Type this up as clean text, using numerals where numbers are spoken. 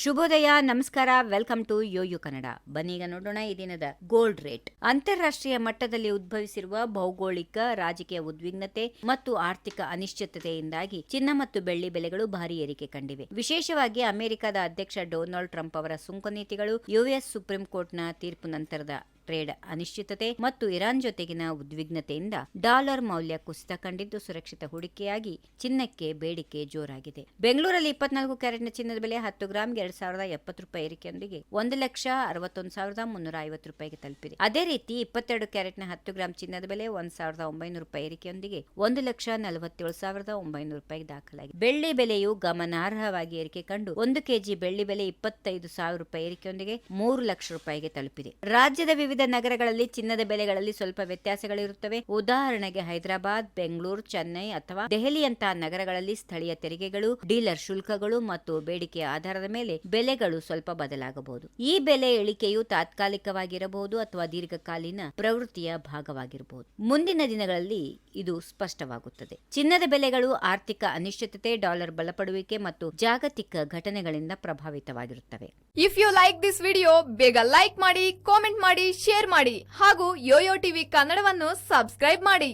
ಶುಭೋದಯ, ನಮಸ್ಕಾರ, welcome to Yoyo Kannada. ಬನ್ನೀಗ ನೋಡೋಣ ಈ ದಿನದ ಗೋಲ್ಡ್ ರೇಟ್. ಅಂತಾರಾಷ್ಟ್ರೀಯ ಮಟ್ಟದಲ್ಲಿ ಉದ್ಭವಿಸಿರುವ ಭೌಗೋಳಿಕ, ರಾಜಕೀಯ ಉದ್ವಿಗ್ನತೆ ಮತ್ತು ಆರ್ಥಿಕ ಅನಿಶ್ಚಿತತೆಯಿಂದಾಗಿ ಚಿನ್ನ ಮತ್ತು ಬೆಳ್ಳಿ ಬೆಲೆಗಳು ಭಾರಿ ಏರಿಕೆ ಕಂಡಿವೆ. ವಿಶೇಷವಾಗಿ ಅಮೆರಿಕದ ಅಧ್ಯಕ್ಷ ಡೊನಾಲ್ಡ್ ಟ್ರಂಪ್ ಅವರ ಸುಂಕ ನೀತಿಗಳು, ಯುಎಸ್ ಸುಪ್ರೀಂ ಕೋರ್ಟ್ನ ತೀರ್ಪು ನಂತರದ ಟ್ರೇಡ್ ಅನಿಶ್ಚಿತತೆ ಮತ್ತು ಇರಾನ್ ಜೊತೆಗಿನ ಉದ್ವಿಗ್ನತೆಯಿಂದ ಡಾಲರ್ ಮೌಲ್ಯ ಕುಸಿತ ಕಂಡಿದ್ದು, ಸುರಕ್ಷಿತ ಹೂಡಿಕೆಯಾಗಿ ಚಿನ್ನಕ್ಕೆ ಬೇಡಿಕೆ ಜೋರಾಗಿದೆ. ಬೆಂಗಳೂರಲ್ಲಿ 24 ಕ್ಯಾರೆಟ್ನ ಚಿನ್ನದ ಬೆಲೆ 10 ಗ್ರಾಂಗೆ $2,070 ಏರಿಕೆಯೊಂದಿಗೆ 1,60,350 ರೂಪಾಯಿಗೆ ತಲುಪಿದೆ. ಅದೇ ರೀತಿ 22 ಕ್ಯಾರೆಟ್ನ 10 ಗ್ರಾಂ ಚಿನ್ನದ ಬೆಲೆ $1,900 ಏರಿಕೆಯೊಂದಿಗೆ 1,47,900 ರೂಪಾಯಿಗೆ ದಾಖಲಾಗಿದೆ. ಬೆಳ್ಳಿ ಬೆಲೆಯು ಗಮನಾರ್ಹವಾಗಿ ಏರಿಕೆ ಕಂಡು 1 ಕೆಜಿ ಬೆಳ್ಳಿ ಬೆಲೆ 25,000 ರೂಪಾಯಿ ಏರಿಕೆಯೊಂದಿಗೆ 3 ಲಕ್ಷ ರೂಪಾಯಿಗೆ ತಲುಪಿದೆ. ರಾಜ್ಯದ ವಿವಿಧ ನಗರಗಳಲ್ಲಿ ಚಿನ್ನದ ಬೆಲೆಗಳಲ್ಲಿ ಸ್ವಲ್ಪ ವ್ಯತ್ಯಾಸಗಳಿರುತ್ತವೆ. ಉದಾಹರಣೆಗೆ ಹೈದರಾಬಾದ್, ಬೆಂಗಳೂರು, ಚೆನ್ನೈ ಅಥವಾ ದೆಹಲಿಯಂತಹ ನಗರಗಳಲ್ಲಿ ಸ್ಥಳೀಯ ತೆರಿಗೆಗಳು, ಡೀಲರ್ ಶುಲ್ಕಗಳು ಮತ್ತು ಬೇಡಿಕೆಯ ಆಧಾರದ ಮೇಲೆ ಬೆಲೆಗಳು ಸ್ವಲ್ಪ ಬದಲಾಗಬಹುದು. ಈ ಬೆಲೆ ಇಳಿಕೆಯು ತಾತ್ಕಾಲಿಕವಾಗಿರಬಹುದು ಅಥವಾ ದೀರ್ಘಕಾಲೀನ ಪ್ರವೃತ್ತಿಯ ಭಾಗವಾಗಿರಬಹುದು. ಮುಂದಿನ ದಿನಗಳಲ್ಲಿ ಇದು ಸ್ಪಷ್ಟವಾಗುತ್ತದೆ. ಚಿನ್ನದ ಬೆಲೆಗಳು ಆರ್ಥಿಕ ಅನಿಶ್ಚಿತತೆ, ಡಾಲರ್ ಬಲಪಡುವಿಕೆ ಮತ್ತು ಜಾಗತಿಕ ಘಟನೆಗಳಿಂದ ಪ್ರಭಾವಿತವಾಗಿರುತ್ತವೆ. If you like this video, ಬೇಗ ಲೈಕ್ ಮಾಡಿ, ಕಾಮೆಂಟ್ ಮಾಡಿ, ಶೇರ್ ಮಾಡಿ ಹಾಗೂ ಯೋಯೋ ಟಿವಿ ಕನ್ನಡವನ್ನು ಸಬ್ಸ್ಕ್ರೈಬ್ ಮಾಡಿ.